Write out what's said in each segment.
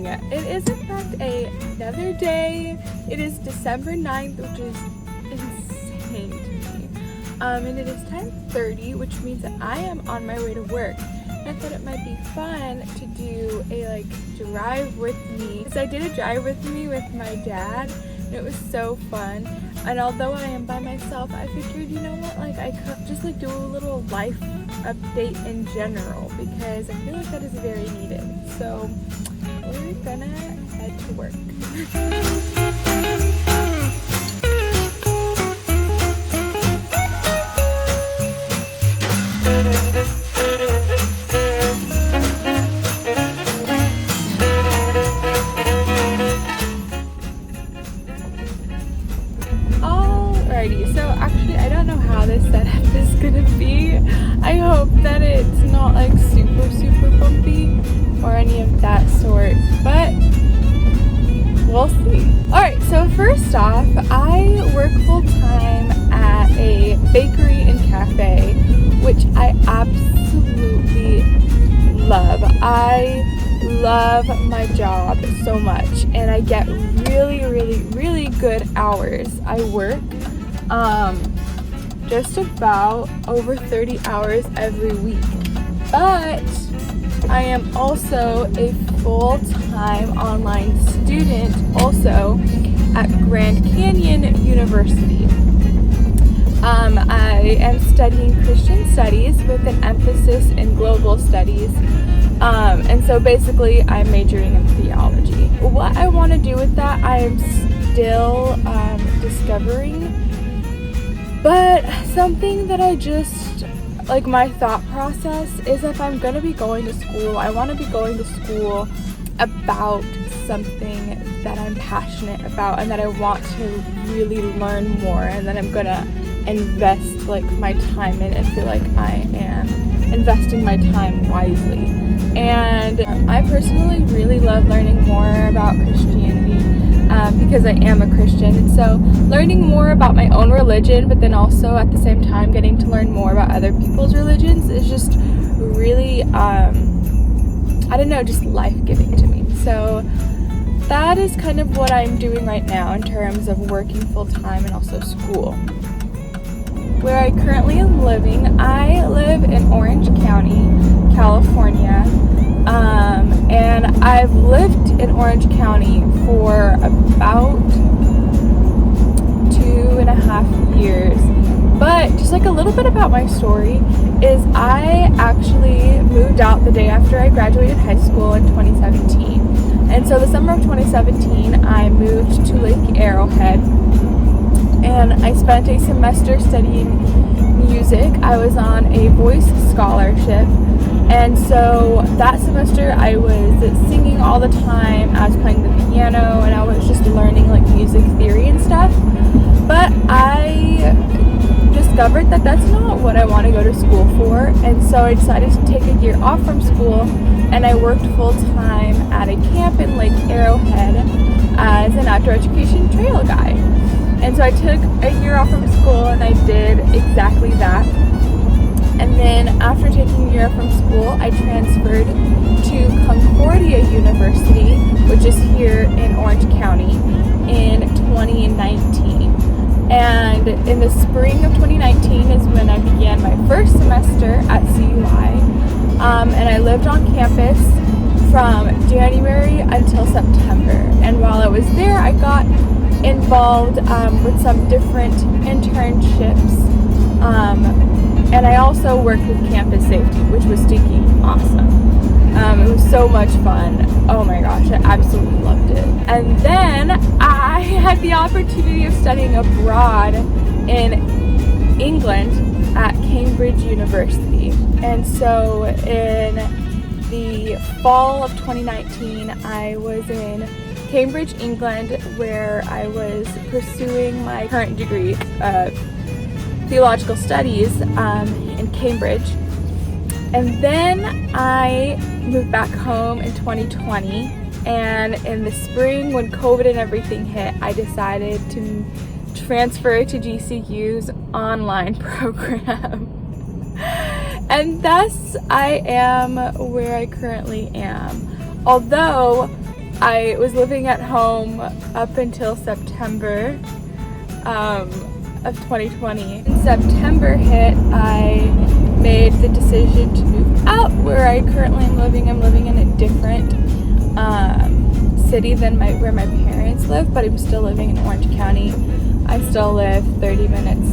It is in fact another day. It is December 9th, which is insane to me. And it is 10:30, which means that I am on my way to work. And I thought it might be fun to do a drive with me. So I did a drive with me with my dad, and it was so fun. And although I am by myself, I figured, you know what, I could just do a little life update in general, because I feel like that is very needed. So we're gonna head to work. Alrighty, so actually I don't know how this setup is gonna be. I hope that it's not super bumpy or any of that sort, but we'll see. Alright, so first off, I work full-time at a bakery and cafe, which I absolutely love. I love my job so much, and I get really good hours. I work just about over 30 hours every week, but I am also a full-time online student also at Grand Canyon University. I am studying Christian studies with an emphasis in global studies, and so basically I'm majoring in theology. What I want to do with that, I am still discovering, but something that I just, my thought process is, if I'm going to be going to school, I want to be going to school about something that I'm passionate about and that I want to really learn more, and that I'm going to invest my time in and feel like I am investing my time wisely. And I personally really love learning more about Christianity because I am a Christian, and so learning more about my own religion, but then also at the same time getting to learn more about other people's religions is just really just life-giving to me. So that is kind of what I'm doing right now in terms of working full-time and also school. Where I currently am living, I live in Orange County, California, and I've lived in Orange County for about 2.5 years. But just a little bit about my story is I actually moved out the day after I graduated high school in 2017. And so the summer of 2017, I moved to Lake Arrowhead, and I spent a semester studying music. I was on a voice scholarship, and so that semester I was singing all the time. I was playing the piano, and I was just learning music theory and stuff. But I discovered that that's not what I want to go to school for, and so I decided to take a year off from school, and I worked full-time at a camp in Lake Arrowhead as an outdoor education trail guide. And so I took a year off from school, and I did exactly that. And then after taking a year from school, I transferred to Concordia University, which is here in Orange County, in 2019. And in the spring of 2019 is when I began my first semester at CUI. And I lived on campus from January until September. And while I was there, I got involved with some different internships, and I also worked with campus safety, which was stinking awesome. It was so much fun. Oh my gosh, I absolutely loved it. And then I had the opportunity of studying abroad in England at Cambridge University. And so in the fall of 2019, I was in Cambridge, England, where I was pursuing my current degree of theological studies in Cambridge. And then I moved back home in 2020, and in the spring when COVID and everything hit, I decided to transfer to GCU's online program. And thus I am where I currently am. Although I was living at home up until September of 2020. When September hit, I made the decision to move out where I currently am living. I'm living in a different city than where my parents live, but I'm still living in Orange County. I still live 30 minutes,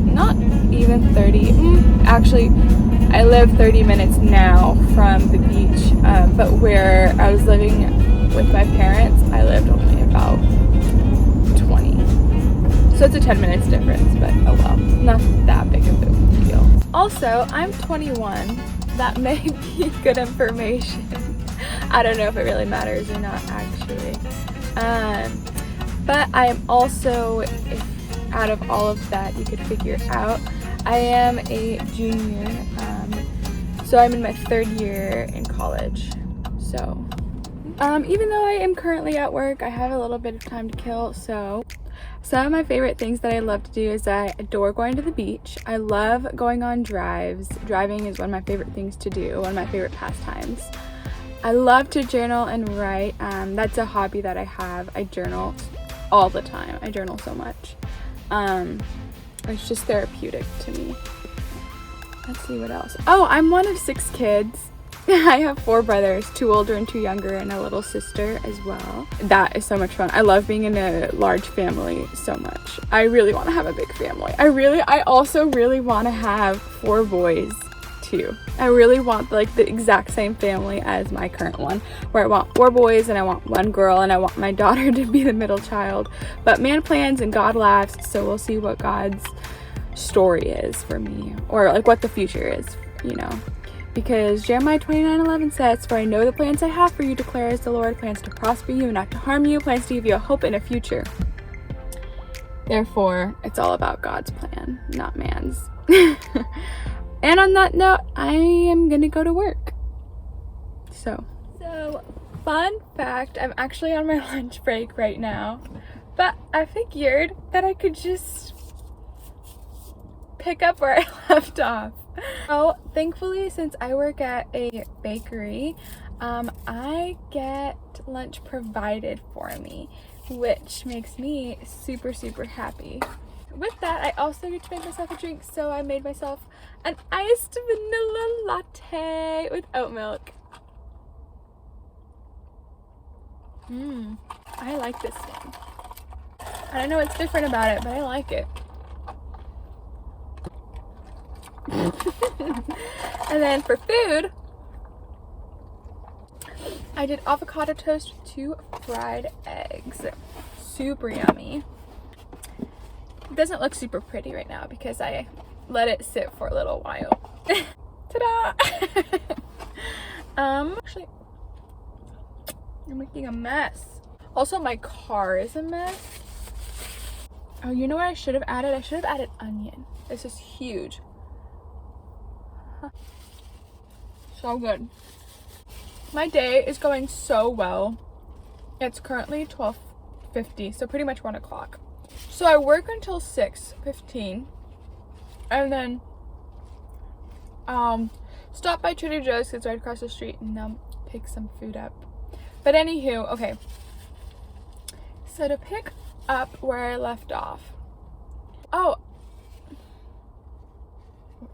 not even 30, actually I live 30 minutes now from the beach, but where I was living with my parents, I lived only about 20. So it's a 10 minutes difference, but oh well, not that big of a deal. Also, I'm 21. That may be good information. I don't know if it really matters or not, actually. But I am also, if out of all of that you could figure out, I am a junior. So I'm in my 3rd year in college. So, even though I am currently at work, I have a little bit of time to kill. So, some of my favorite things that I love to do is I adore going to the beach. I love going on drives. Driving is one of my favorite things to do, one of my favorite pastimes. I love to journal and write. That's a hobby that I have. I journal all the time. I journal so much. It's just therapeutic to me. Let's see what else. Oh, I'm one of 6 kids. I have 4 brothers, 2 older and 2 younger, and a little sister as well. That is so much fun. I love being in a large family so much. I really want to have a big family. I also really want to have 4 boys too. I really want like the exact same family as my current one, where I want 4 boys and I want 1 girl, and I want my daughter to be the middle child. But man plans and God laughs, so we'll see what God's story is for me, or like what the future is, you know. Because Jeremiah 29:11 says, "For I know the plans I have for you, declares the Lord, plans to prosper you and not to harm you, plans to give you a hope and a future." Therefore, it's all about God's plan, not man's. And on that note, I am gonna go to work. So fun fact, I'm actually on my lunch break right now, but I figured that I could just pick up where I left off. So thankfully, since I work at a bakery, I get lunch provided for me, which makes me super, super happy. With that, I also get to make myself a drink, so I made myself an iced vanilla latte with oat milk. I like this thing. I don't know what's different about it, but I like it. And then for food, I did avocado toast with 2 fried eggs. Super yummy. It doesn't look super pretty right now because I let it sit for a little while. Ta-da! Actually, I'm making a mess. Also, my car is a mess. Oh, you know what I should have added? I should have added onion. This is huge. So good. My day is going so well. It's currently 12:50, so pretty much 1 o'clock. So I work until 6:15, and then stop by Trader Joe's, it's right across the street, and pick some food up. But anywho, okay. So to pick up where I left off. Oh,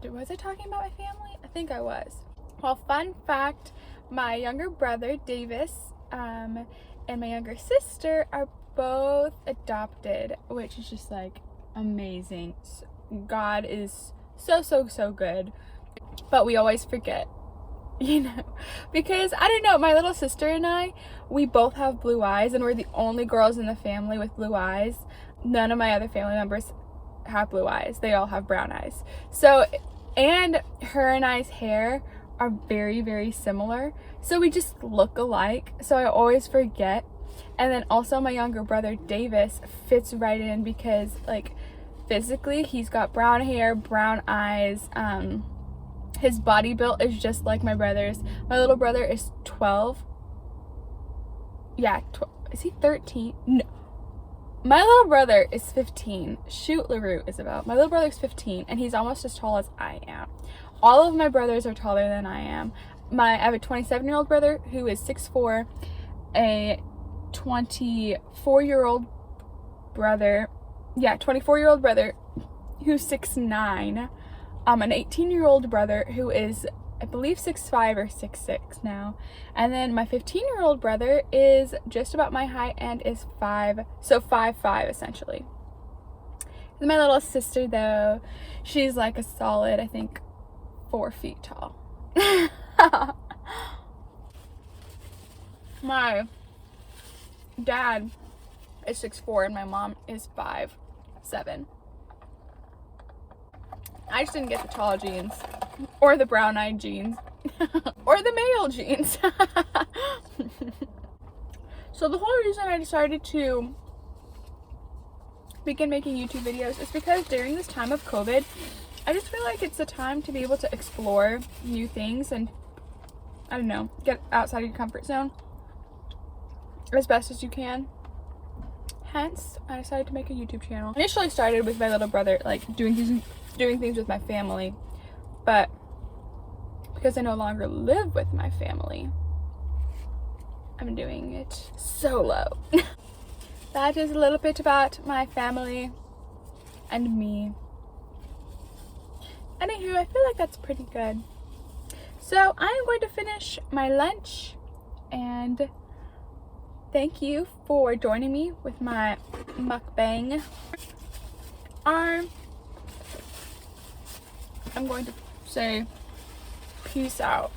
was I talking about my family? I think I was. Well, fun fact, my younger brother, Davis, and my younger sister are both adopted, which is just like amazing. God is so good. But we always forget, you know, because I don't know, my little sister and I, we both have blue eyes, and we're the only girls in the family with blue eyes. None of my other family members have blue eyes. They all have brown eyes. So, and her and I's hair are very, very similar. So we just look alike. So I always forget. And then also my younger brother, Davis, fits right in because like physically he's got brown hair, brown eyes. His body build is just like my brother's. My little brother is 12. Yeah, is he 13? No. My little brother is 15. Shoot, LaRue, Isabel. My little brother's 15, and he's almost as tall as I am. All of my brothers are taller than I am. I have a 27-year-old brother who is 6'4", a 24-year-old brother. Yeah, 24-year-old brother who's 6'9". An 18-year-old brother who is, I believe, 6'5" or 6'6" now. And then my 15-year-old brother is just about my height and is 5'5" essentially. And my little sister, though, she's like a solid, I think, 4 feet tall. My dad is 6'4" and my mom is 5'7". I just didn't get the tall genes, or the brown-eyed genes, or the male genes. So the whole reason I decided to begin making YouTube videos is because during this time of COVID, I just feel like it's the time to be able to explore new things and, I don't know, get outside of your comfort zone as best as you can. Hence, I decided to make a YouTube channel. Initially started with my little brother, like doing things with my family, but because I no longer live with my family, I'm doing it solo. That is a little bit about my family and me. Anywho, I feel like that's pretty good. So I am going to finish my lunch, and thank you for joining me with my mukbang. I'm going to say peace out.